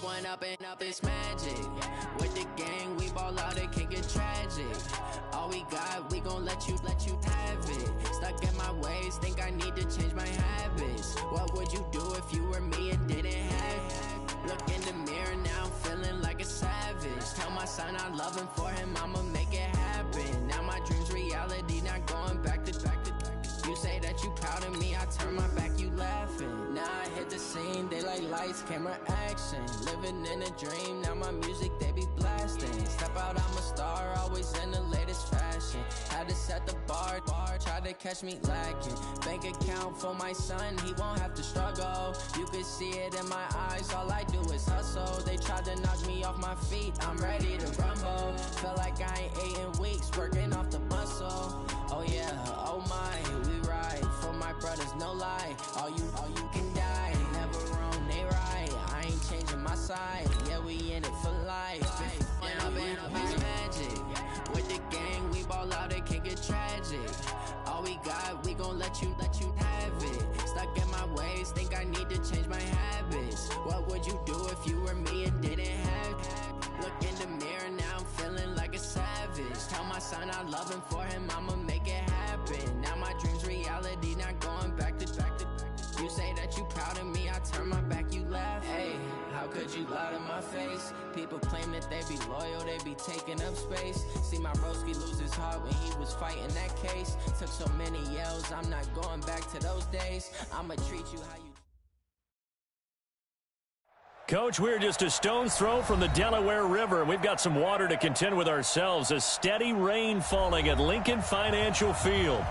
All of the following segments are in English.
One up and up, it's magic. With the gang, we ball out, it can get tragic. All we got, we gon' let you have it. Stuck in my ways, think I need to change my habits. What would you do if you were me and didn't have it? Look in the mirror, now I'm feeling like a savage. Tell my son I love him, for him I'ma make it happen. Now my dream's reality, not going back to. You say that you proud of me, I turn my back, you laughing. Now I hit the scene, they like lights, camera, action. Living in a dream, now my music, they be blasting. Step out, I'm a star, always in the latest fashion. Had to set the bar, tried to catch me lacking. Bank account for my son, he won't have to struggle. You can see it in my eyes, all I do is hustle. They tried to knock me off my feet, I'm ready to rumble. Felt like I ain't ate in weeks, working off the muscle. Oh yeah, oh my, we ride for my brothers, no lie. All you can die, never wrong, they right. I ain't changing my side, yeah, we in it for life. And it's magic. With the gang, we ball out, it can get tragic. All we got, we gon' let you have it. Stuck in my ways, think I need to change my habits. What would you do if you were me and didn't have it? Look in the mirror, now I'm feeling like a savage. Tell my son I love him, for him I'ma make it happen. Now my dream's reality, not going back to. You say that you proud of me, I turn my back, you laugh. Hey, how could you lie to my face? People claim that they be loyal, they be taking up space. See my broski lose his heart when he was fighting that case. Took so many yells, I'm not going back to those days. I'ma treat you how you. Coach, we're just a stone's throw from the Delaware River. We've got some water to contend with ourselves. A steady rain falling at Lincoln Financial Field.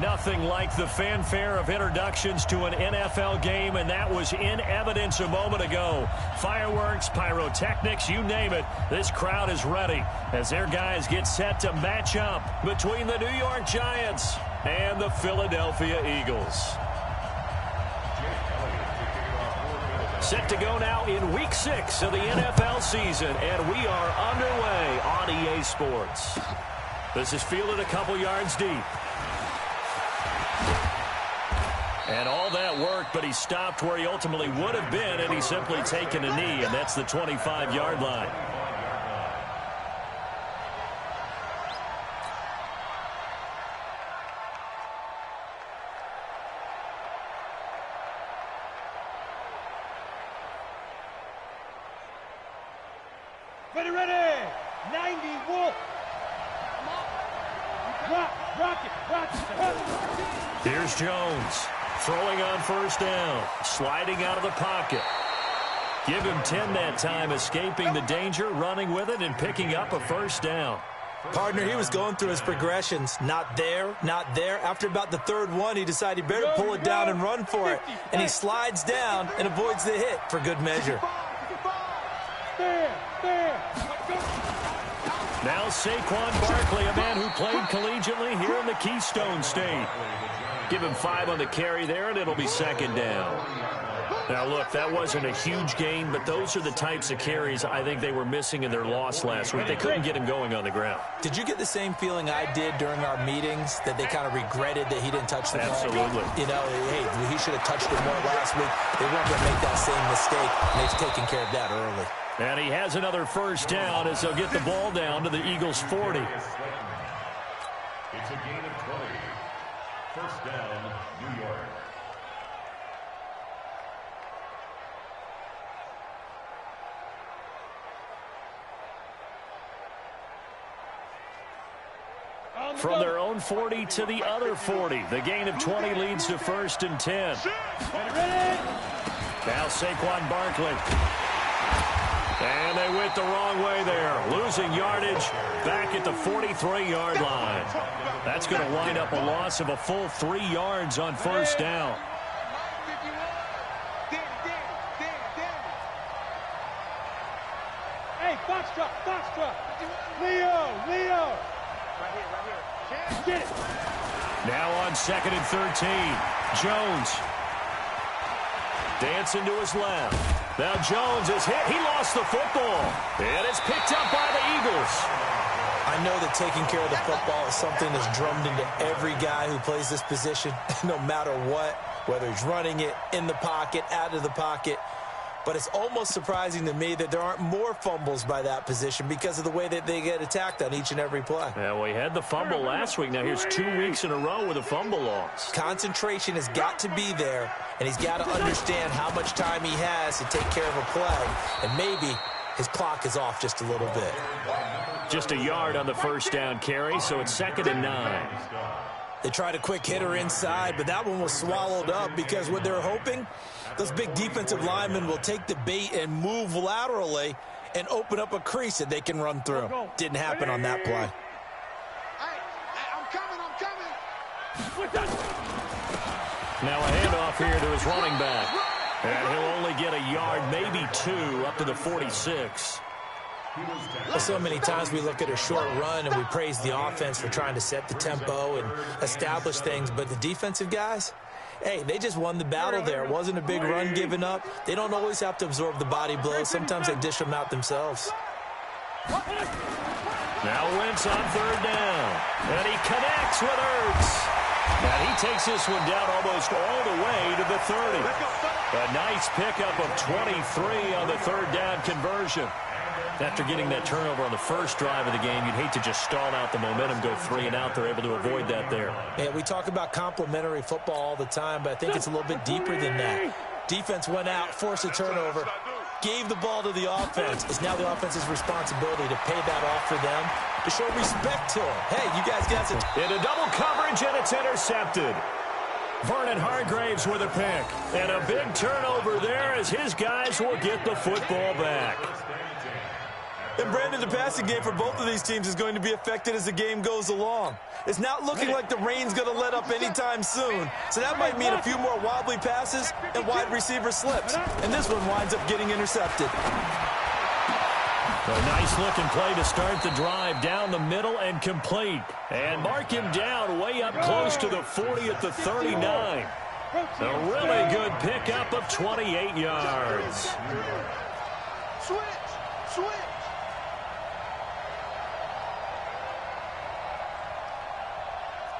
Nothing like the fanfare of introductions to an NFL game, and that was in evidence a moment ago. Fireworks, pyrotechnics, you name it. This crowd is ready as their guys get set to match up between the New York Giants and the Philadelphia Eagles. Set to go now in Week 6 of the NFL season, and we are underway on EA Sports. This is fielded a couple yards deep. And all that work, but he stopped where he ultimately would have been, and he's simply taken a knee, and that's the 25-yard line. Ready, 90, Wolf. Rock it. Here's Jones. Throwing on first down, sliding out of the pocket. Give him 10 that time, escaping the danger, running with it, and picking up a first down. Partner, he was going through his progressions. Not there, not there. After about the third one, he decided he better pull it down and run for it. And he slides down and avoids the hit for good measure. Now Saquon Barkley, a man who played collegiately here in the Keystone State. Give him 5 on the carry there, and it'll be second down. Now, look, that wasn't a huge gain, but those are the types of carries I think they were missing in their loss last week. They couldn't get him going on the ground. Did you get the same feeling I did during our meetings, that they kind of regretted that he didn't touch the ball? Absolutely. You know, hey, he should have touched it more last week. They weren't going to make that same mistake, and they've taken care of that early. And he has another first down as they'll get the ball down to the Eagles' 40. It's a gain of 20. First down, New York. From their own 40 to the other 40. The gain of 20 leads to first and 10. Now Saquon Barkley. And they went the wrong way there. Losing yardage back at the 43-yard line. That's going to wind up a loss of a full 3 yards on first down. Hey, Foxtrot. Leo. Right here. Get it. Now on 2nd and 13. Jones. Dancing to his left. Now Jones is hit. He lost the football. And it's picked up by the Eagles. I know that taking care of the football is something that's drummed into every guy who plays this position, no matter what, whether he's running it, in the pocket, out of the pocket. but it's almost surprising to me that there aren't more fumbles by that position because of the way that they get attacked on each and every play. Yeah, well, he had the fumble last week. Now here's 2 weeks in a row with a fumble loss. Concentration has got to be there, and he's got to understand how much time he has to take care of a play, and maybe his clock is off just a little bit. Just a yard on the first down carry, so it's 2nd and 9. They tried a quick hitter inside, but that one was swallowed up because what they're hoping, those big defensive linemen will take the bait and move laterally and open up a crease that they can run through. Didn't happen on that play. I'm coming. Now a handoff here to his running back. And he'll only get a yard, maybe 2, up to the 46. Well, so many times we look at a short run and we praise the offense for trying to set the tempo and establish things, but the defensive guys, hey, they just won the battle there. It wasn't a big run given up. They don't always have to absorb the body blows. Sometimes they dish them out themselves. Now Wentz on 3rd down. And he connects with Ertz. And he takes this one down almost all the way to the 30. A nice pickup of 23 on the 3rd down conversion. After getting that turnover on the first drive of the game, you'd hate to just stall out the momentum, go 3 and out. They're able to avoid that there. Yeah, we talk about complementary football all the time, but I think it's a little bit deeper than that. Defense went out, forced a turnover, gave the ball to the offense. It's now the offense's responsibility to pay that off for them, to show respect to them. Hey, you guys got it. Into double coverage, and it's intercepted. Vernon Hargraves with a pick. And a big turnover there as his guys will get the football back. And Brandon, the passing game for both of these teams is going to be affected as the game goes along. It's not looking like the rain's going to let up anytime soon. So that might mean a few more wobbly passes and wide receiver slips. And this one winds up getting intercepted. A nice-looking play to start the drive down the middle and complete. And mark him down way up close to the 40 at the 39. A really good pickup of 28 yards. Switch.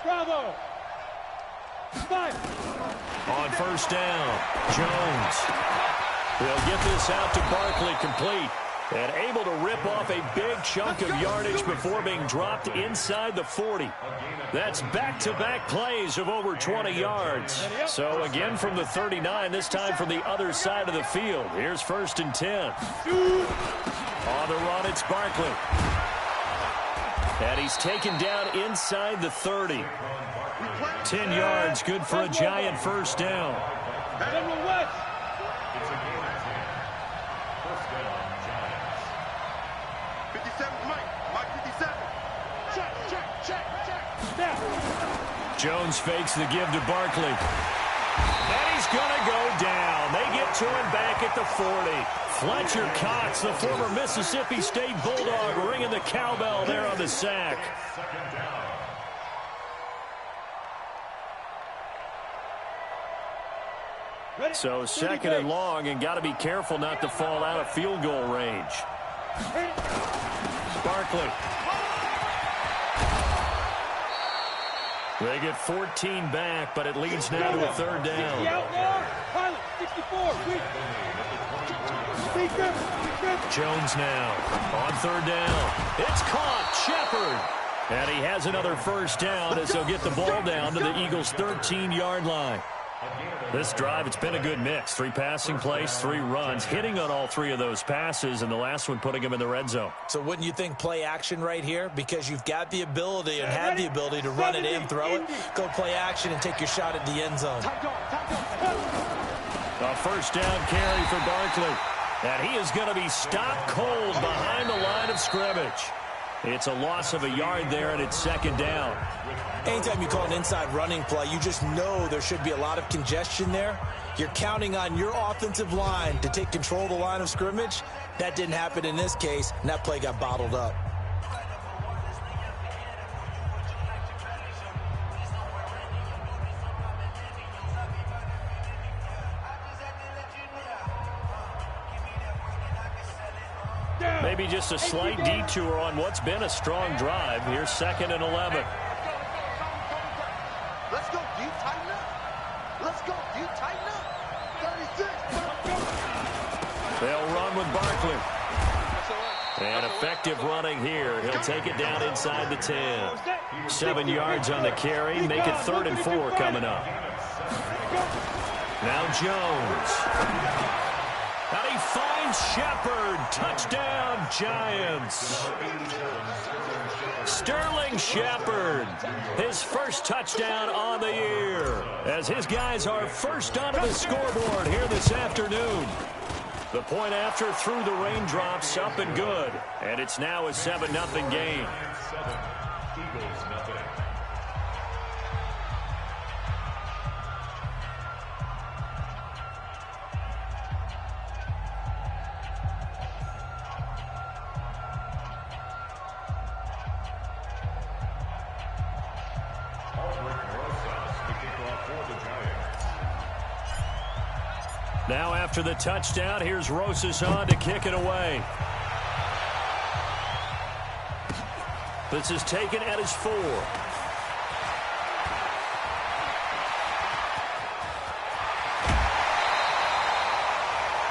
Bravo. 5. On 1st down, Jones. They'll get this out to Barkley complete. And able to rip off a big chunk of yardage before being dropped inside the 40. That's back-to-back plays of over 20 yards. So again from the 39, this time from the other side of the field. Here's 1st and 10. On the run, it's Barkley. And he's taken down inside the 30. 10 yards, good for a giant 1st down. It's a gain of 10. 1st down, Giants. 57, Mike 57. Check. Jones fakes the give to Barkley. And he's going to go down. They get to him back at the 40. Fletcher Cox, the former Mississippi State Bulldog, ringing the cowbell there on the sack. 2nd down. So 2nd and long, and got to be careful not to fall out of field goal range. Barkley. They get 14 back, but it leads now to a 3rd down. Pilot, 64. Jones now on 3rd down. It's caught. Shepard. And he has another 1st down as they'll get the ball down to the Eagles' 13-yard line. This drive, it's been a good mix. 3 passing plays, 3 runs, hitting on all 3 of those passes, and the last one putting him in the red zone. So wouldn't you think play action right here? Because you've got the ability and have the ability to run it in, throw it, go play action, and take your shot at the end zone. A 1st down carry for Barkley. And he is going to be stopped cold behind the line of scrimmage. It's a loss of a yard there, and it's 2nd down. Anytime you call an inside running play, you just know there should be a lot of congestion there. You're counting on your offensive line to take control of the line of scrimmage. That didn't happen in this case, and that play got bottled up. Maybe just a slight detour on what's been a strong drive. Here's 2nd and 11. Let's go. Do you tighten up? Let's go. Do you tighten up? 36. They'll run with Barkley. And effective running here. He'll take it down inside the 10. 7 yards on the carry. Make it 3rd and 4 coming up. Now Jones. And he finds Shepard. Touchdown, Giants. Sterling Shepard, his first touchdown on the year, as his guys are first onto the scoreboard here this afternoon. The point after through the raindrops, up and good. And it's now a 7-0 game. Eagles nothing. Now after the touchdown, here's Rosas on to kick it away. This is taken at his 4.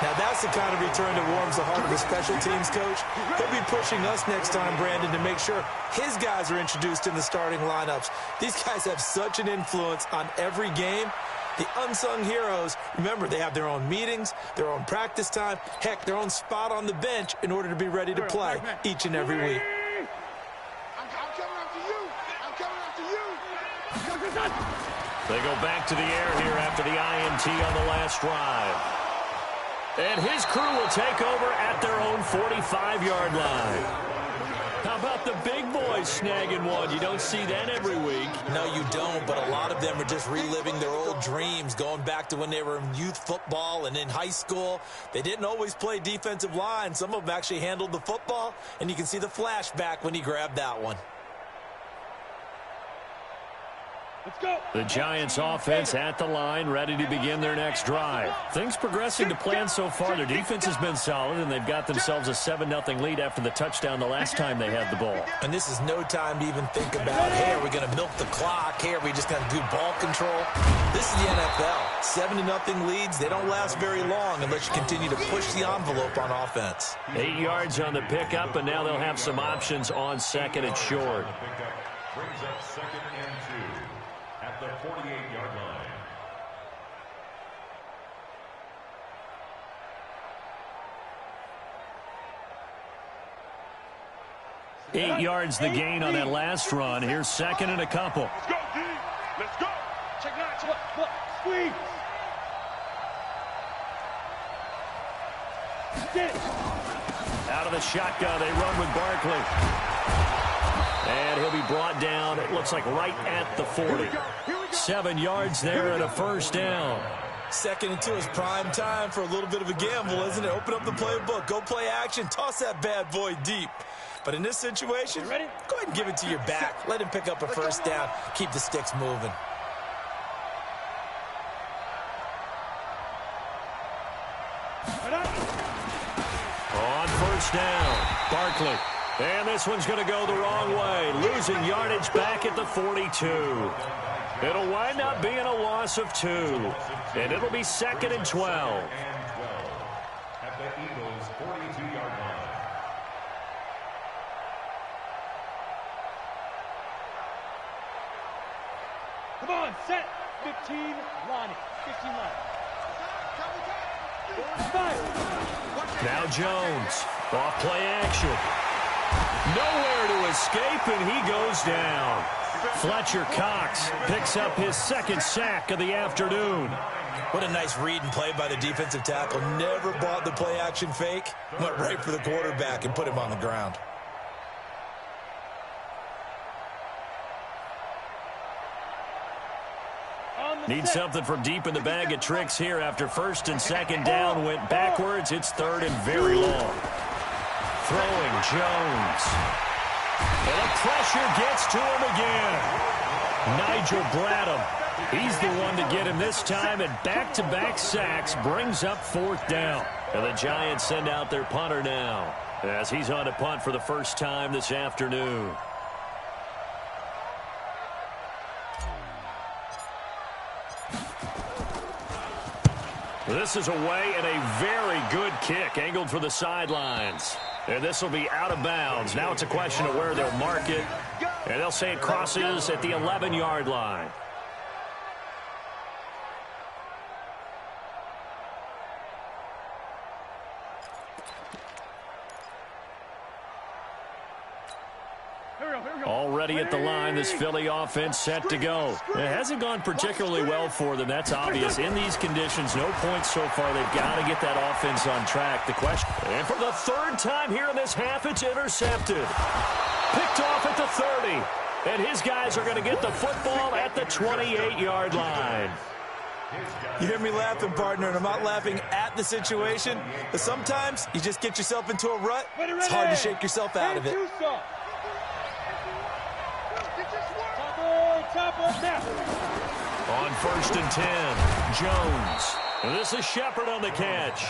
Now that's the kind of return that warms the heart of the special teams coach. He'll be pushing us next time, Brandon, to make sure his guys are introduced in the starting lineups. These guys have such an influence on every game. The unsung heroes, remember, they have their own meetings, their own practice time, heck, their own spot on the bench in order to be ready to play each and every week. I'm coming after you. I'm coming after you. They go back to the air here after the INT on the last drive. And his crew will take over at their own 45-yard line. How about the big boys snagging one? You don't see that every week. No, you don't, but a lot of them are just reliving their old dreams, going back to when they were in youth football and in high school. They didn't always play defensive line. Some of them actually handled the football, and you can see the flashback when he grabbed that one. Let's go. The Giants offense at the line, ready to begin their next drive. Things progressing to plan so far. Their defense has been solid, and they've got themselves a 7-0 lead after the touchdown the last time they had the ball. And this is no time to even think about, hey, are we going to milk the clock? Hey, are we just going to do ball control? This is the NFL. 7-0 leads, they don't last very long unless you continue to push the envelope on offense. 8 yards on the pickup, and now they'll have some options on 2nd and short. Brings up 2nd and 2 at the 48-yard line. Eight yards the gain on that last run. Here's 2nd and a couple. Let's go, D. Let's go. Check 9. Look. Squeeze. Get it. Out of the shotgun, they run with Barkley. And he'll be brought down, it looks like right at the 40. 7 yards there and a first down. 2nd and 2 is prime time for a little bit of a gamble, isn't it? Open up the playbook, go play action, toss that bad boy deep. But in this situation, go ahead and give it to your back. Let him pick up a first down. Keep the sticks moving. On first down, Barkley. And this one's going to go the wrong way. Losing yardage back at the 42. It'll wind up being a loss of 2. And it'll be 2nd and 12. At the Eagles' 42-yard line. Come on, set. 15, line it. 15 line. Now Jones. Off play action. Nowhere to escape, and he goes down. Fletcher Cox picks up his 2nd sack of the afternoon. What a nice read and play by the defensive tackle. Never bought the play action fake. Went right for the quarterback and put him on the ground. Need something from deep in the bag of tricks here after 1st and 2nd down. Went backwards. It's 3rd and very long. Throwing Jones. And the pressure gets to him again. Nigel Bradham. He's the one to get him this time, and back-to-back sacks brings up 4th down. And the Giants send out their punter now as he's on a punt for the first time this afternoon. This is away and a very good kick angled for the sidelines. And this will be out of bounds. Now it's a question of where they'll mark it. And they'll say it crosses at the 11-yard line. Already at the line, this Philly offense set to go. It hasn't gone particularly well for them. That's obvious. In these conditions, no points so far. They've got to get that offense on track. The question, and for the third time here in this half, it's intercepted. Picked off at the 30. And his guys are going to get the football at the 28-yard line. You hear me laughing, partner, and I'm not laughing at the situation. But sometimes you just get yourself into a rut. It's hard to shake yourself out of it. On 1st and 10, Jones. And this is Shepard on the catch.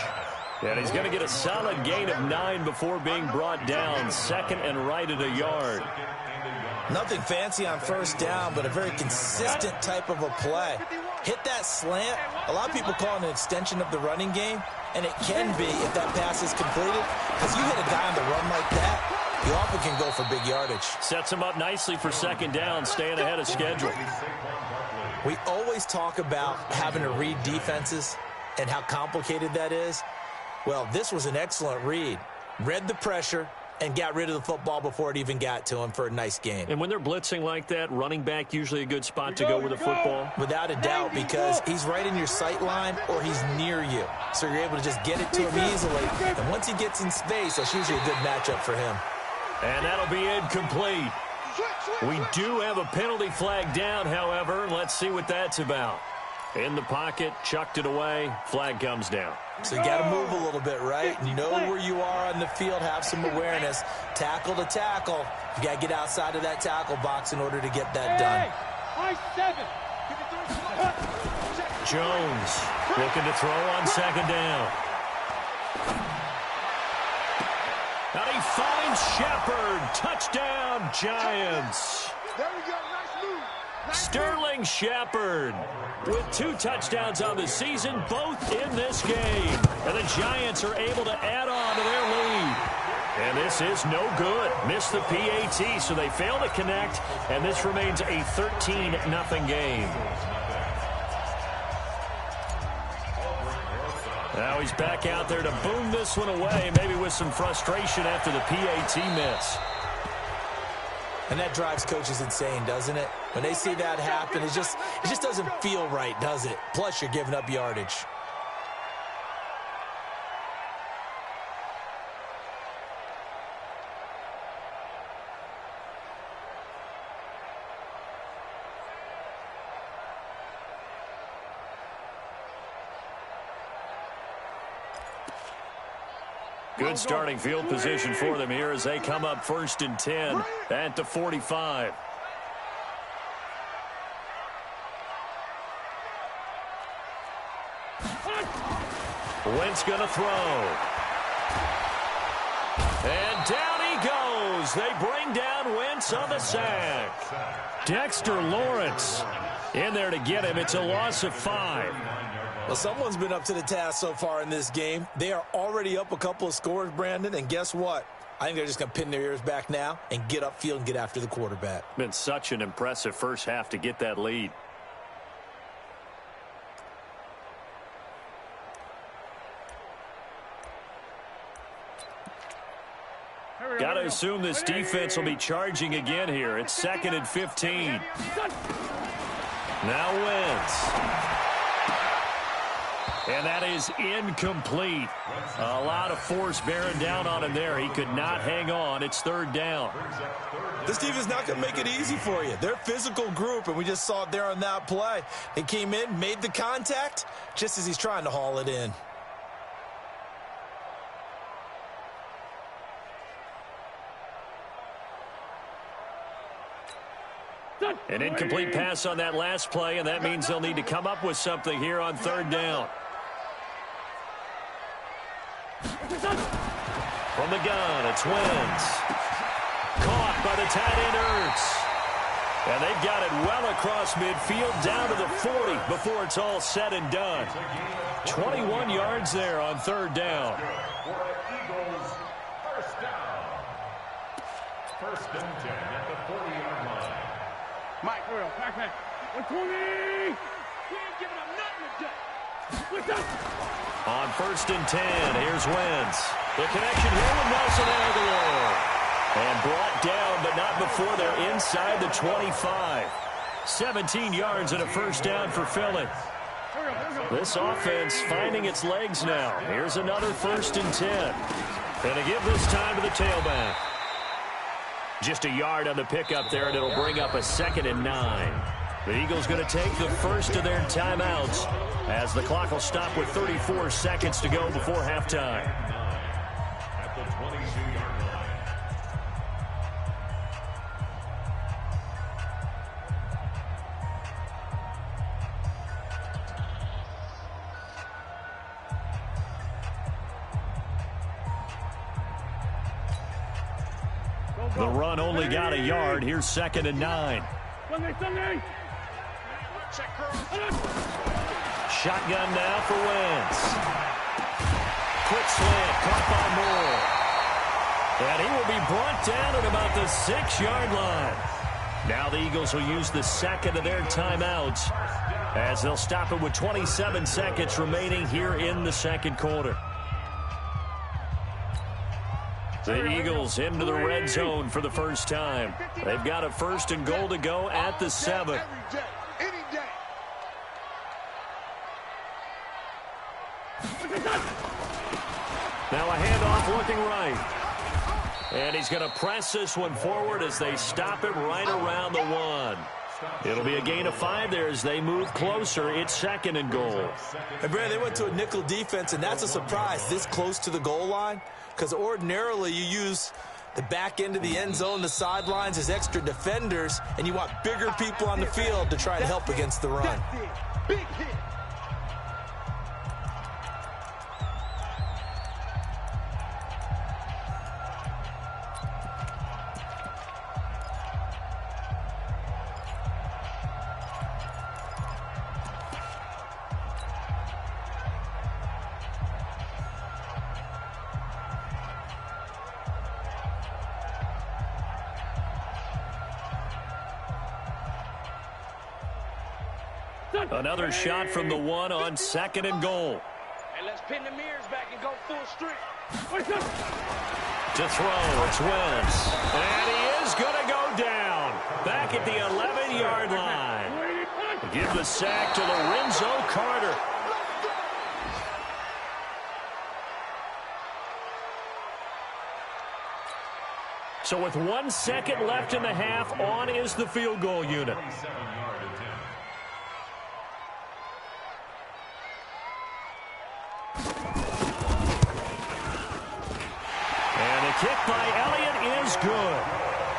And he's going to get a solid gain of 9 before being brought down. 2nd and right at a yard. Nothing fancy on 1st down, but a very consistent type of a play. Hit that slant. A lot of people call it an extension of the running game, and it can be if that pass is completed. Because you hit a guy on the run like that, you often can go for big yardage. Sets him up nicely for 2nd down, staying ahead of schedule. We always talk about having to read defenses and how complicated that is. Well, this was an excellent read. Read the pressure and got rid of the football before it even got to him for a nice gain. And when they're blitzing like that, running back usually a good spot to go with the football? Without a doubt, because he's right in your sight line or he's near you. So you're able to just get it to him easily. And once he gets in space, that's usually a good matchup for him. And that'll be incomplete. We do have a penalty flag down, however, and let's see what that's about. In the pocket, chucked it away, flag comes down. So you got to move a little bit, right? Know where you are on the field, have some awareness. Tackle to tackle. You got to get outside of that tackle box in order to get that done. Jones looking to throw on 2nd down. And he finds Shepard. Touchdown, Giants. There we go. Nice move. Sterling Shepard with 2 touchdowns on the season, both in this game. And the Giants are able to add on to their lead. And this is no good. Missed the PAT, so they fail to connect, and this remains a 13-0 game. Now he's back out there to boom this one away, maybe with some frustration after the PAT miss. And that drives coaches insane, doesn't it? When they see that happen, it just doesn't feel right, does it? Plus, you're giving up yardage. Good starting field position for them here as they come up 1st and 10 at the 45. Wentz going to throw. And down he goes. They bring down Wentz on the sack. Dexter Lawrence in there to get him. It's a loss of 5. Well, someone's been up to the task so far in this game. They are already up a couple of scores, Brandon, and guess what? I think they're just going to pin their ears back now and get upfield and get after the quarterback. Been such an impressive first half to get that lead. Got to assume this defense will be charging again here. It's 2nd and 15. Now Wentz. And that is incomplete. A lot of force bearing down on him there. He could not hang on. It's 3rd down. This team is not going to make it easy for you. They're a physical group, and we just saw it there on that play. They came in, made the contact, just as he's trying to haul it in. An incomplete pass on that last play, and that means they'll need to come up with something here on 3rd down. From the gun, it's Wentz. Caught by the tight end, Ertz. And they've got it well across midfield down to the 40 before it's all said and done. 21 yards there on third down. Eagles, first down. First and 10 at the 40-yard line. Mike, real, back. 120. We ain't giving up nothing today. What's up? On first and 10, here's Wentz. The connection here with Nelson Aguilar. And brought down, but not before they're inside the 25. 17 yards and a first down for Philly. This offense finding its legs now. Here's another first and 10. And to give this time to the tailback. Just a yard on the pickup there, and it'll bring up a 2nd and 9. The Eagles going to take the first of their timeouts as the clock will stop with 34 seconds to go before halftime. At the 22-yard line. The run only got a yard. Here's 2nd and 9. Shotgun now for Wentz. Quick slant, caught by Moore. And he will be brought down at about the 6-yard line. Now the Eagles will use the second of their timeouts as they'll stop it with 27 seconds remaining here in the second quarter. The Eagles into the red zone for the first time. They've got a 1st and goal to go at the 7. Now a handoff looking right. And he's going to press this one forward as they stop it right around the 1. It'll be a gain of 5 there as they move closer. It's 2nd and goal. And Brad, they went to a nickel defense, and that's a surprise this close to the goal line. Because ordinarily you use the back end of the end zone, the sidelines as extra defenders, and you want bigger people on the field to try to help against the run. Big hit. Another shot from the 1 on 2nd and goal. And let's pin the mirrors back and go full strength. To throw, it's Wentz. And he is going to go down. Back at the 11-yard line. Give the sack to Lorenzo Carter. So with 1 second left in the half, on is the field goal unit. Kick by Elliott is good.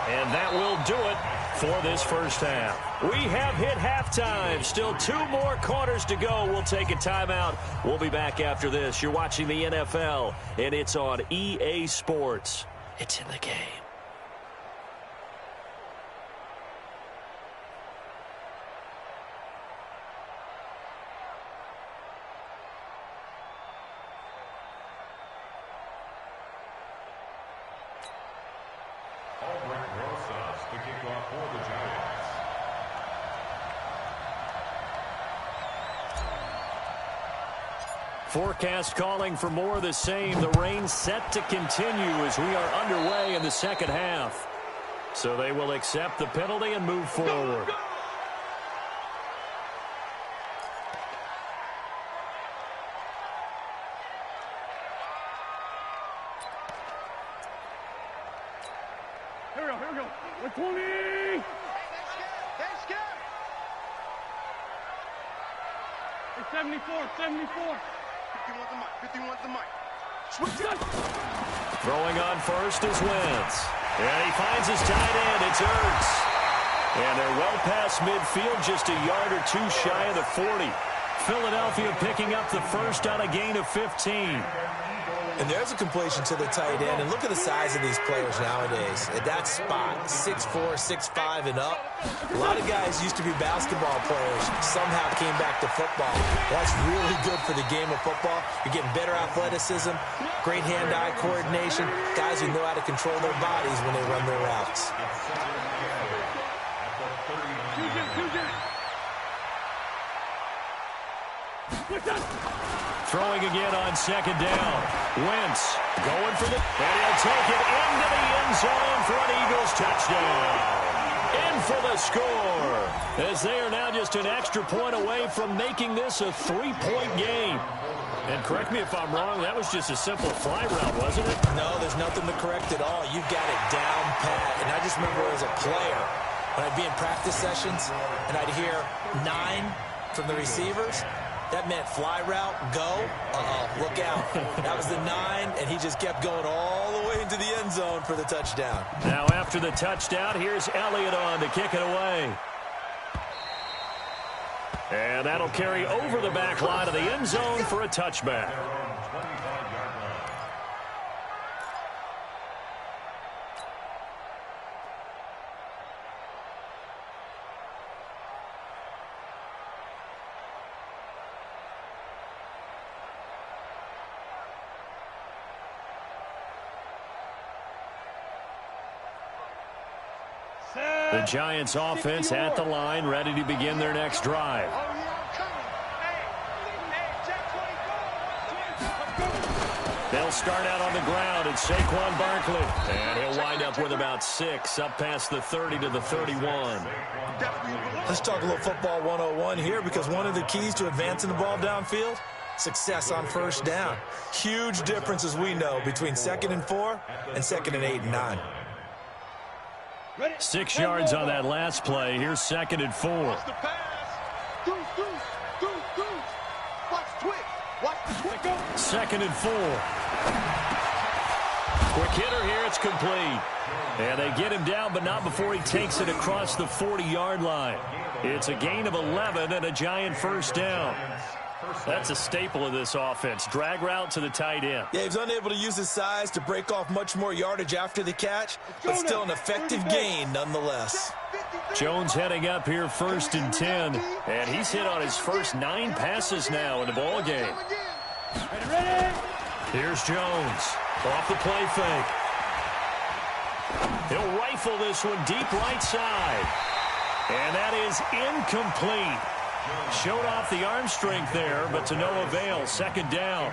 And that will do it for this first half. We have hit halftime. Still 2 more quarters to go. We'll take a timeout. We'll be back after this. You're watching the NFL, and it's on EA Sports. It's in the game. Forecast calling for more of the same. The rain set to continue as we are underway in the second half. So they will accept the penalty and move forward. Here we go. 120. It's 74. 51's the mic. Throwing on first is Wentz. And he finds his tight end. It's Ertz. And they're well past midfield, just a yard or 2 shy of the 40. Philadelphia picking up the first on a gain of 15. And there's a completion to the tight end. And look at the size of these players nowadays. At that spot, 6'4", 6'5", and up. A lot of guys used to be basketball players, somehow came back to football. That's really good for the game of football. You're getting better athleticism, great hand-eye coordination, guys who know how to control their bodies when they run their routes. Throwing again on second down. Wentz going for the... And he'll take it into the end zone for an Eagles touchdown. In for the score, as they are now just an extra point away from making this a 3-point game. And correct me if I'm wrong, that was just a simple fly route, wasn't it? No, there's nothing to correct at all. You've got it down pat. And I just remember as a player, when I'd be in practice sessions and I'd hear 9 from the receivers, that meant fly route, go, look out. That was the 9, and he just kept going all the way into the end zone for the touchdown. Now after the touchdown, here's Elliott on to kick it away. And that'll carry over the back line of the end zone for a touchback. The Giants offense at the line, ready to begin their next drive. They'll start out on the ground. It's Saquon Barkley. And he'll wind up with about 6, up past the 30 to the 31. Let's talk a little football 101 here, because one of the keys to advancing the ball downfield, success on first down. Huge difference, as we know, between 2nd and 4 and 2nd and 8 and 9. 6 yards on that last play. Here's 2nd and 4. Watch the pass. Watch twitch. Watch the twitch. 2nd and 4. Quick hitter here. It's complete. And they get him down, but not before he takes it across the 40-yard line. It's a gain of 11 and a Giant first down. That's a staple of this offense. Drag route to the tight end. Yeah, he was unable to use his size to break off much more yardage after the catch, but still an effective gain nonetheless. Jones heading up here 1st and 10, and he's hit on his first 9 passes now in the ball game. Here's Jones off the play fake. He'll rifle this one deep right side, and that is incomplete. Showed off the arm strength there, but to no avail. 2nd down.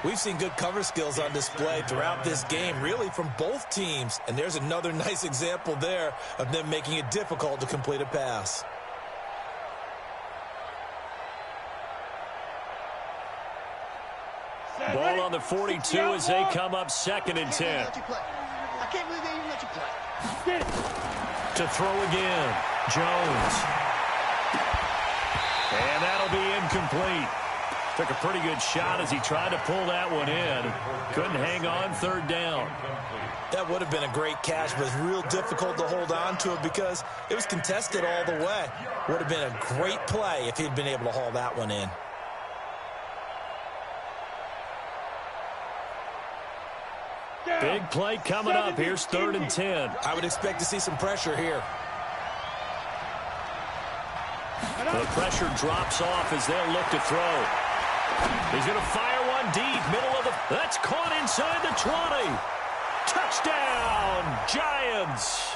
We've seen good cover skills on display throughout this game, really from both teams. And there's another nice example there of them making it difficult to complete a pass. Ball on the 42 as they come up 2nd and 10. I can't believe they even let you play. To throw again. Jones. And that'll be incomplete. Took a pretty good shot as he tried to pull that one in. Couldn't hang on 3rd down. That would have been a great catch, but it's real difficult to hold on to it because it was contested all the way. Would have been a great play if he'd been able to haul that one in. Big play coming up. Here's 3rd and 10. I would expect to see some pressure here. The pressure drops off as they'll look to throw. He's going to fire one deep, middle of the... That's caught inside the 20. Touchdown, Giants.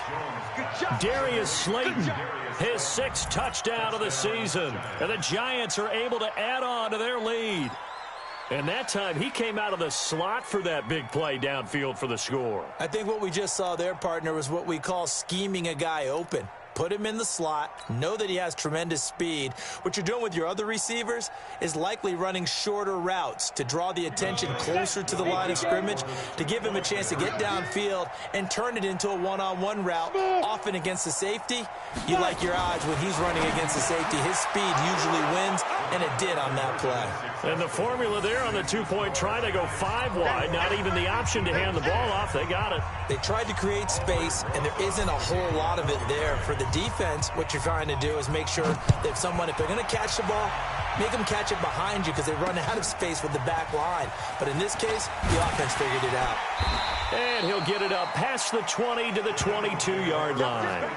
Darius Slayton, his 6th touchdown of the season. And the Giants are able to add on to their lead. And that time, he came out of the slot for that big play downfield for the score. I think what we just saw there, partner, was what we call scheming a guy open. Put him in the slot, know that he has tremendous speed. What you're doing with your other receivers is likely running shorter routes to draw the attention closer to the line of scrimmage, to give him a chance to get downfield and turn it into a one-on-one route, often against the safety. You like your odds when he's running against the safety. His speed usually wins, and it did on that play. And the formula there on the 2-point try, they go 5 wide, not even the option to hand the ball off. They got it. They tried to create space, and there isn't a whole lot of it there. For the defense, what you're trying to do is make sure that if they're going to catch the ball, Make them catch it behind you because they run out of space with the back line. But in this case, the offense figured it out. And he'll get it up past the 20 to the 22-yard line.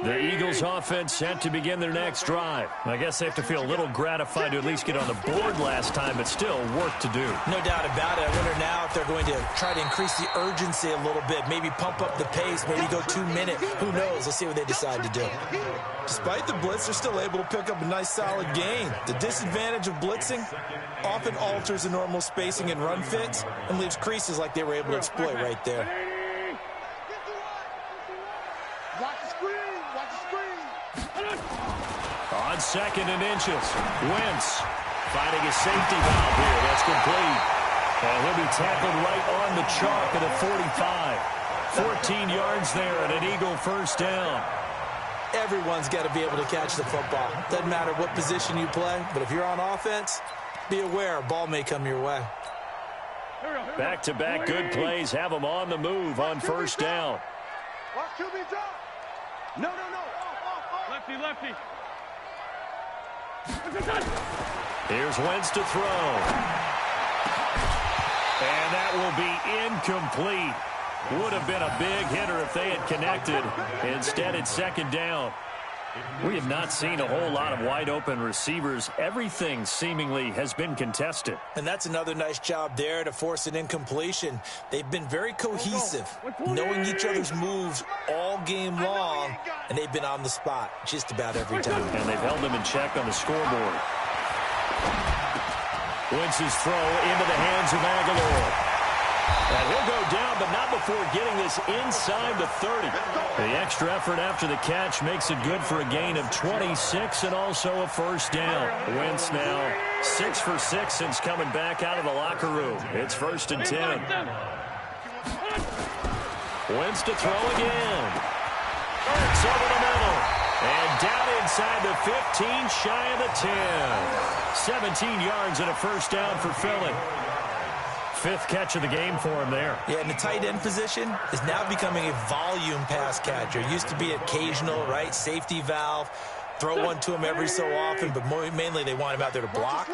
The Eagles offense set to begin their next drive. I guess they have to feel a little gratified to at least get on the board last time, but still work to do. No doubt about it. I wonder now if they're going to try to increase the urgency a little bit, maybe pump up the pace, maybe go 2 minutes. Who knows? Let's see what they decide to do. Despite the blitz, they're still able to pick up a nice solid gain. The disadvantage of blitzing often alters the normal spacing and run fits and leaves creases like they were able to exploit right there. On 2nd and inches, Wentz finding a safety valve here. That's complete. And he'll be tackled right on the chalk at the 45. 14 yards there and an Eagle first down. Everyone's got to be able to catch the football. Doesn't matter what position you play, but if you're on offense, be aware a ball may come your way. Back-to-back good plays have them on the move on first down. No. Lefty. Here's Wentz to throw. And that will be incomplete. Would have been a big hitter if they had connected. Instead, it's 2nd down. We have not seen a whole lot of wide-open receivers. Everything seemingly has been contested. And that's another nice job there to force an incompletion. They've been very cohesive, knowing each other's moves all game long, and they've been on the spot just about every time. And they've held them in check on the scoreboard. Wentz's throw into the hands of Aguilar. And he'll go down, but not before getting this inside the 30. The extra effort after the catch makes it good for a gain of 26 and also a first down. Wentz now 6 for 6 since coming back out of the locker room. It's 1st and 10. Wentz to throw again. It's over the middle. And down inside the 15, shy of the 10. 17 yards and a first down for Philly. 5th catch of the game for him there. Yeah, and the tight end position is now becoming a volume pass catcher. Used to be occasional, right? Safety valve. Throw one to him every so often, but mainly they want him out there to block.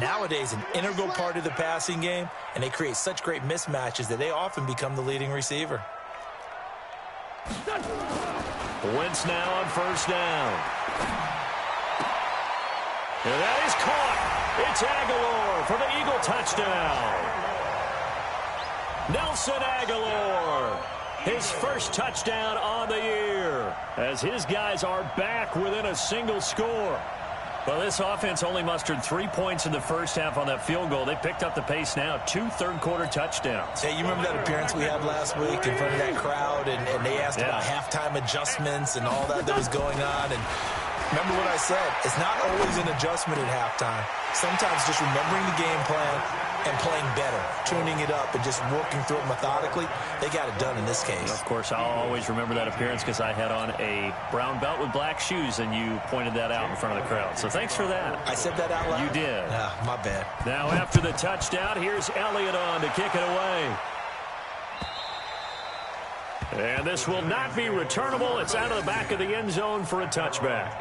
Nowadays, an integral part of the passing game, and they create such great mismatches that they often become the leading receiver. Wentz now on first down. And that is caught. It's Aguilar for the Eagle touchdown. Nelson Aguilar, his first touchdown on the year, as his guys are back within a single score. Well, this offense only mustered 3 points in the first half on that field goal. They picked up the pace now, 2 third-quarter touchdowns. Hey, you remember that appearance we had last week in front of that crowd, and they asked about halftime adjustments and all that was going on, and remember what I said, it's not always an adjustment at halftime. Sometimes just remembering the game plan and playing better, tuning it up and just working through it methodically. They got it done in this case. Of course, I'll always remember that appearance because I had on a brown belt with black shoes, and you pointed that out in front of the crowd. So thanks for that. I said that out loud? You did. My bad. Now after the touchdown, here's Elliott on to kick it away. And this will not be returnable. It's out of the back of the end zone for a touchback.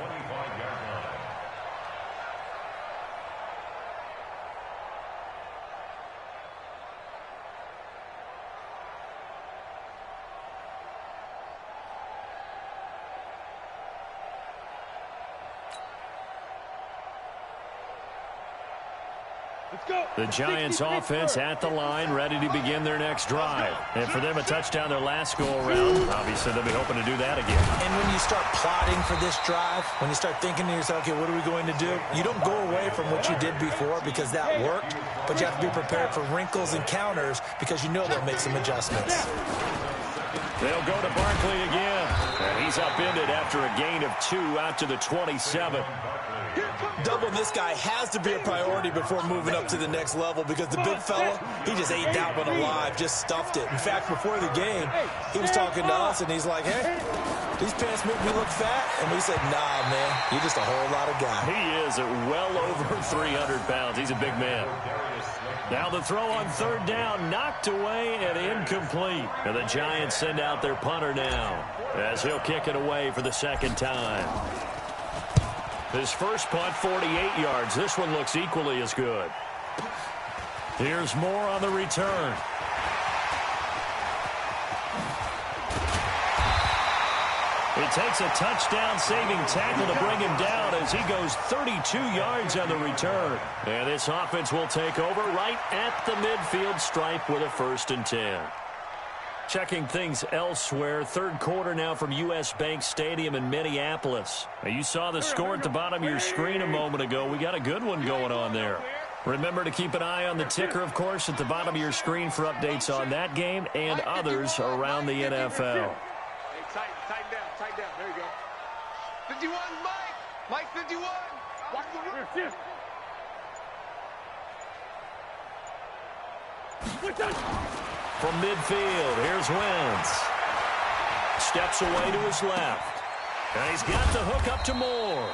The Giants offense at the line, ready to begin their next drive. And for them, a touchdown their last go-around. Obviously, they'll be hoping to do that again. And when you start plotting for this drive, when you start thinking to yourself, okay, what are we going to do? You don't go away from what you did before because that worked, but you have to be prepared for wrinkles and counters because you know they'll make some adjustments. They'll go to Barkley again. And he's upended after a gain of 2 out to the 27. Doubling this guy has to be a priority before moving up to the next level because the big fella, he just ate that one alive, just stuffed it. In fact, before the game, he was talking to us, and he's like, hey, these pants make me look fat. And we said, nah, man, you're just a whole lot of guy. He is at well over 300 pounds. He's a big man. Now the throw on third down, knocked away and incomplete. And the Giants send out their punter now, as he'll kick it away for the second time. His first punt, 48 yards. This one looks equally as good. Here's more on the return. It takes a touchdown-saving tackle to bring him down as he goes 32 yards on the return. And this offense will take over right at the midfield stripe with a 1st and 10. Checking things elsewhere, third quarter now from U.S. Bank Stadium in Minneapolis. Now, you saw the score at the bottom of your screen a moment ago. We got a good one going on there. Remember to keep an eye on the ticker, of course, at the bottom of your screen for updates on that game and others around the NFL. Tighten down. There you go. 51, Mike, 51. Watch the run. From midfield, here's Wentz. Steps away to his left. And he's got the hook up to Moore.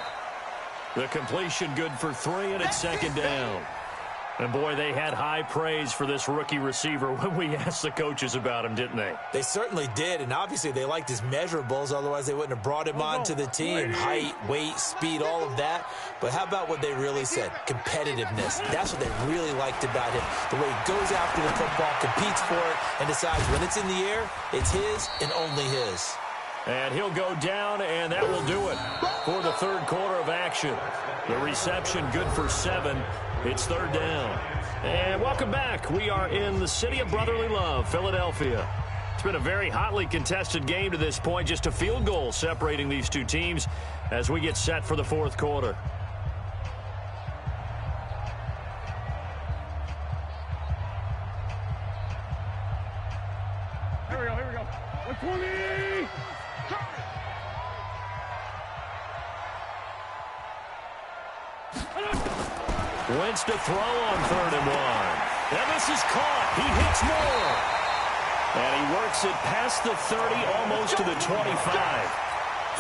The completion good for 3, and it's second down. And, boy, they had high praise for this rookie receiver when we asked the coaches about him, didn't they? They certainly did, and obviously they liked his measurables. Otherwise, they wouldn't have brought him onto the team. Height, weight, speed, all of that. But how about what they really said? Competitiveness. That's what they really liked about him. The way he goes after the football, competes for it, and decides when it's in the air, it's his and only his. And he'll go down, and that will do it for the third quarter of action. The reception good for 7. It's third down. And welcome back. We are in the city of brotherly love, Philadelphia. It's been a very hotly contested game to this point. Just a field goal separating these two teams as we get set for the fourth quarter. Here we go. 120. Wentz to throw on 3rd and 1. And this is caught. He hits Moore. And he works it past the 30, almost to the 25.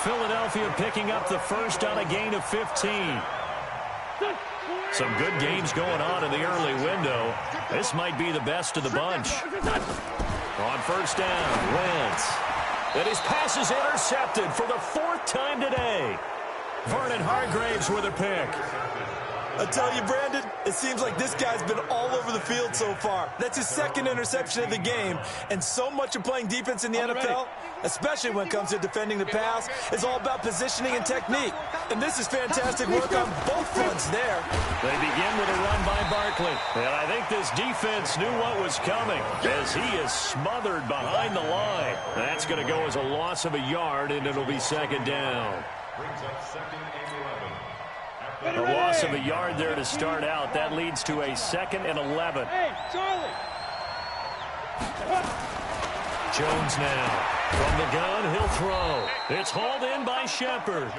Philadelphia picking up the first on a gain of 15. Some good games going on in the early window. This might be the best of the bunch. On first down, Wentz. And his pass is intercepted for the 4th time today. Vernon Hargreaves with a pick. I tell you, Brandon, it seems like this guy's been all over the field so far. That's his 2nd interception of the game. And so much of playing defense in the NFL, especially when it comes to defending the pass, is all about positioning and technique. And this is fantastic work on both fronts there. They begin with a run by Barkley. And I think this defense knew what was coming as he is smothered behind the line. That's going to go as a loss of a yard, and it'll be second down. Brings up 2nd and 11. A loss of a yard there to start out. That leads to a 2nd and 11. Hey, Charlie. Jones now. From the gun, he'll throw. It's hauled in by Shepard.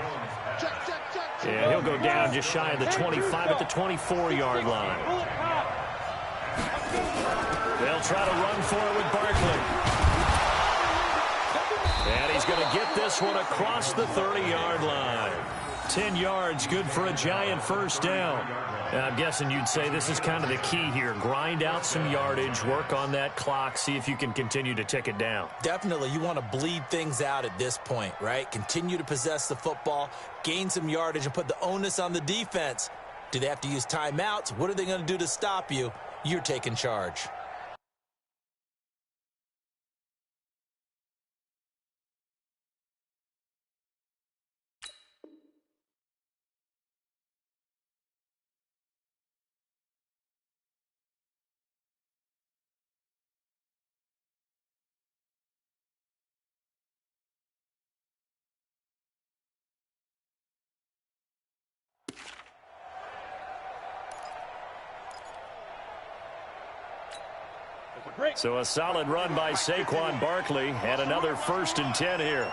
And he'll go down just shy of the 25 at the 24-yard line. They'll try to run for it with Barkley. And he's going to get this one across the 30-yard line. 10 yards, good for a Giant first down. And I'm guessing you'd say this is kind of the key here. Grind out some yardage, work on that clock, see if you can continue to tick it down. Definitely, you want to bleed things out at this point, right? Continue to possess the football, gain some yardage, and put the onus on the defense. Do they have to use timeouts? What are they going to do to stop you? You're taking charge. So a solid run by Saquon Barkley and another 1st and 10 here.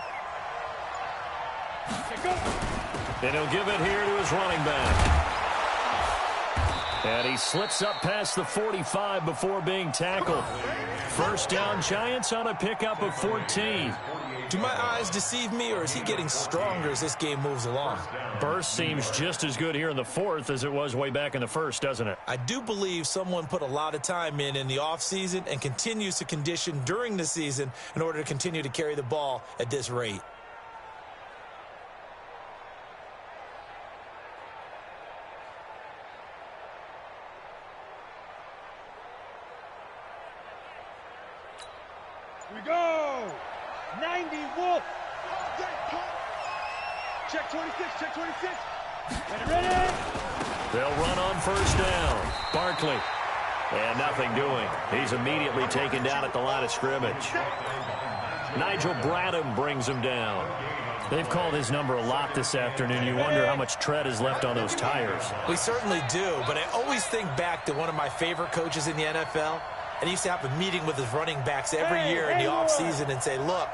And he'll give it here to his running back. And he slips up past the 45 before being tackled. First down, Giants on a pickup of 14. Do my eyes deceive me, or is he getting stronger as this game moves along? Burst seems just as good here in the fourth as it was way back in the first, doesn't it? I do believe someone put a lot of time in the offseason and continues to condition during the season in order to continue to carry the ball at this rate. We go! 90 Wolf! Check 26, check 26. Ready? They'll run on first down. Barkley. And nothing doing. He's immediately taken down at the line of scrimmage. Nigel Bradham brings him down. They've called his number a lot this afternoon. You wonder how much tread is left on those tires. We certainly do, but I always think back to one of my favorite coaches in the NFL. And he used to have a meeting with his running backs every year in the offseason and say, look,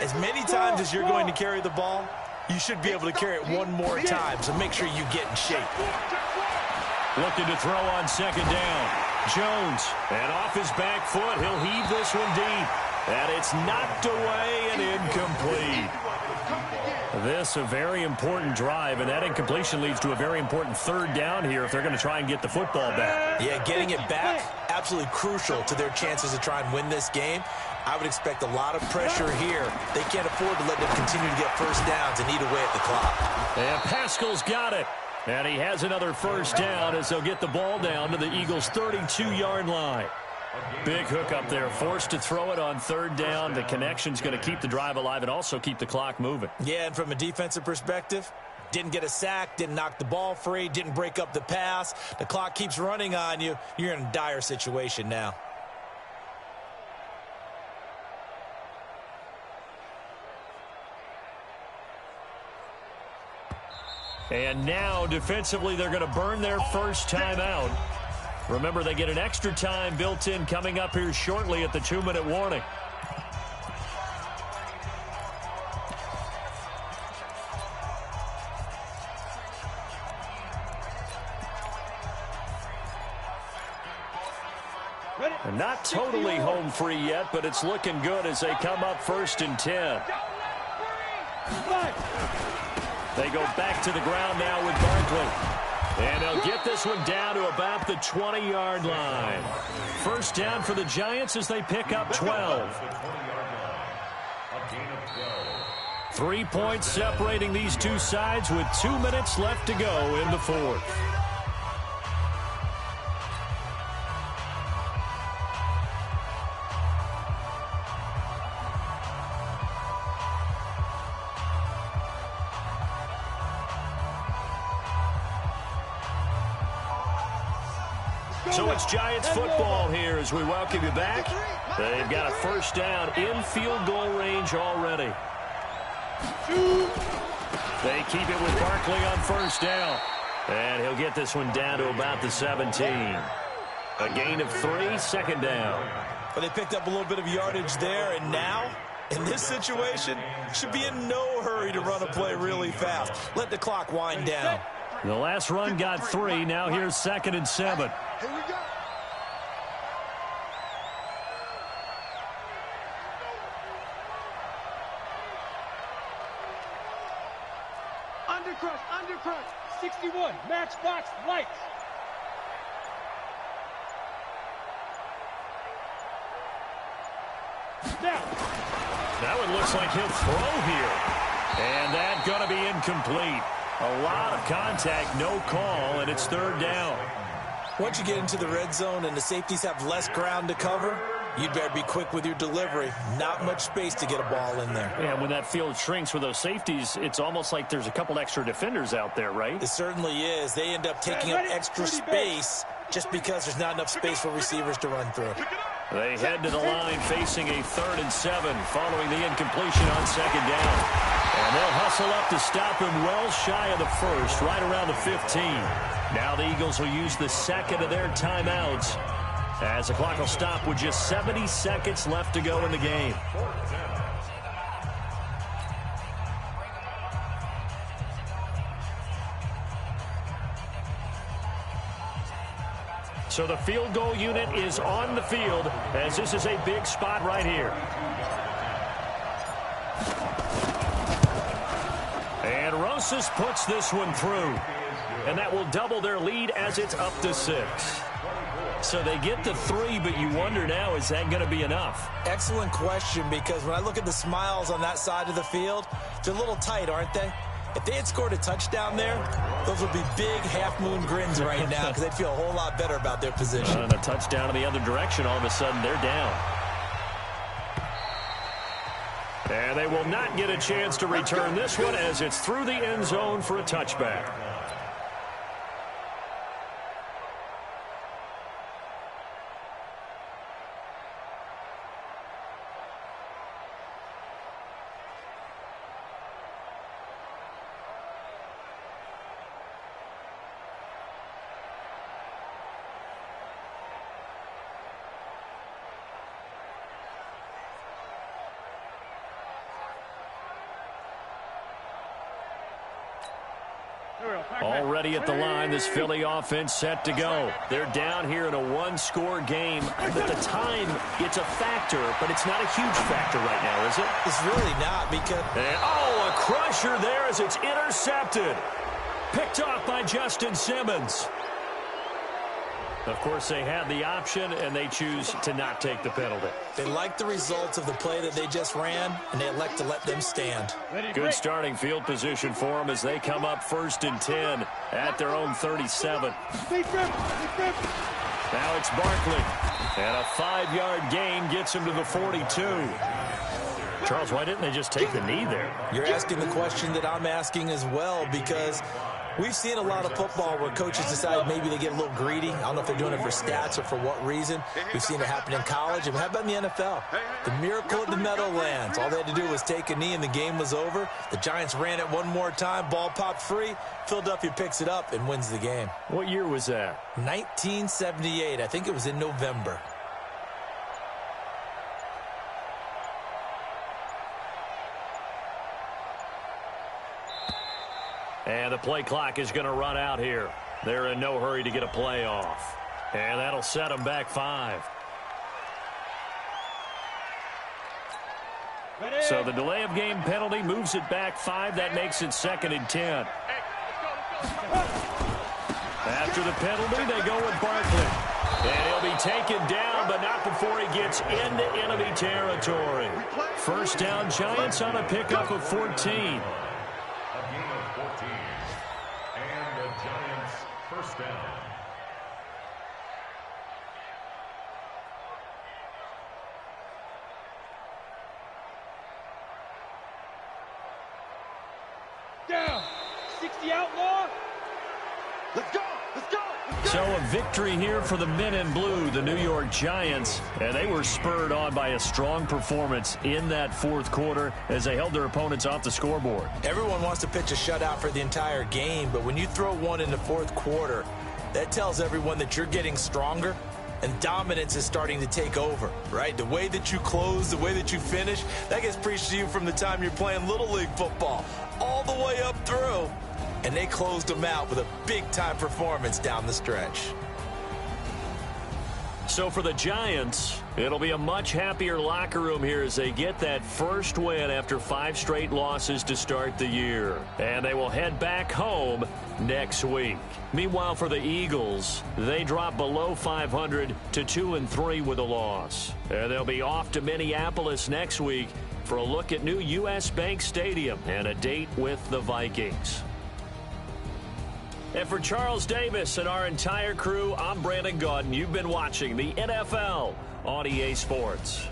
as many times as you're going to carry the ball, you should be able to carry it one more time, so make sure you get in shape. Looking to throw on second down. Jones, and off his back foot, he'll heave this one deep. And it's knocked away and incomplete. This a very important drive, and that incompletion leads to a very important third down here if they're going to try and get the football back. Yeah, getting it back, absolutely crucial to their chances to try and win this game. I would expect a lot of pressure here. They can't afford to let them continue to get first downs and eat away at the clock. And Pascal's got it. And he has another first down as they'll get the ball down to the Eagles' 32-yard line. Big hook up there, forced to throw it on third down. The connection's going to keep the drive alive and also keep the clock moving. Yeah, and from a defensive perspective, didn't get a sack, didn't knock the ball free, didn't break up the pass. The clock keeps running on you. You're in a dire situation now. And now, defensively, they're going to burn their first time out. Remember, they get an extra time built in coming up here shortly at the 2-minute warning. And not totally home free yet, but it's looking good as they come up 1st and 10. They go back to the ground now with Barkley. And they'll get this one down to about the 20-yard line. First down for the Giants as they pick up 12. 3 points separating these two sides with 2 minutes left to go in the fourth. So it's Giants football here as we welcome you back. They've got a first down in field goal range already. They keep it with Barkley on first down. And he'll get this one down to about the 17. A gain of 3, second down. But they picked up a little bit of yardage there, and now, in this situation, should be in no hurry to run a play really fast. Let the clock wind down. The last run got 3. Now here's 2nd and 7. Here we go. Undercrush, 61, matchbox, lights. Now. Now it looks like he'll throw here. And that's going to be incomplete. A lot of contact, no call, and it's third down. Once you get into the red zone and the safeties have less ground to cover, you'd better be quick with your delivery. Not much space to get a ball in there. Yeah, when that field shrinks with those safeties, it's almost like there's a couple extra defenders out there, right? It certainly is. They end up taking up extra space just because there's not enough space for receivers to run through. They head to the line facing a 3rd and 7 following the incompletion on second down. And they'll hustle up to stop him well shy of the first, right around the 15. Now the Eagles will use the second of their timeouts as the clock will stop with just 70 seconds left to go in the game. So the field goal unit is on the field as this is a big spot right here. Osmosis puts this one through. And that will double their lead as it's up to 6. So they get the 3, but you wonder now, is that going to be enough? Excellent question, because when I look at the smiles on that side of the field, they're a little tight, aren't they? If they had scored a touchdown there, those would be big half-moon grins right now because they'd feel a whole lot better about their position. And a touchdown in the other direction, all of a sudden they're down. And they will not get a chance to return this one as it's through the end zone for a touchback. Already at the line, this Philly offense set to go. They're down here in a one-score game. But the time, it's a factor, but it's not a huge factor right now, is it? It's really not because... a crusher there as it's intercepted. Picked off by Justin Simmons. Of course, they had the option, and they choose to not take the penalty. They like the results of the play that they just ran, and they elect to let them stand. Good starting field position for them as they come up 1st and 10 at their own 37. Now it's Barkley. And a 5-yard gain gets him to the 42. Charles, why didn't they just take the knee there? You're asking the question that I'm asking as well, because we've seen a lot of football where coaches decide maybe they get a little greedy. I don't know if they're doing it for stats or for what reason. We've seen it happen in college. And how about in the NFL? The miracle of the Meadowlands. All they had to do was take a knee and the game was over. The Giants ran it one more time. Ball popped free. Philadelphia picks it up and wins the game. What year was that? 1978. I think it was in November. And the play clock is going to run out here. They're in no hurry to get a play off. And that'll set them back 5. So the delay of game penalty moves it back 5. That makes it 2nd and 10. After the penalty, they go with Barkley. And he'll be taken down, but not before he gets into enemy territory. First down, Giants on a pickup of 14. First down. Down. 60 outlaw. Let's go. Let's go. So a victory here for the men in blue, the New York Giants, and they were spurred on by a strong performance in that 4th quarter as they held their opponents off the scoreboard. Everyone wants to pitch a shutout for the entire game, but when you throw one in the 4th quarter, that tells everyone that you're getting stronger and dominance is starting to take over, right? The way that you close, the way that you finish, that gets preached to you from the time you're playing Little League football all the way up through. And they closed them out with a big-time performance down the stretch. So for the Giants, it'll be a much happier locker room here as they get that first win after 5 straight losses to start the year. And they will head back home next week. Meanwhile, for the Eagles, they drop below 500 to 2-3 with a loss. And they'll be off to Minneapolis next week for a look at new U.S. Bank Stadium and a date with the Vikings. And for Charles Davis and our entire crew, I'm Brandon Gaudin. You've been watching the NFL on EA Sports.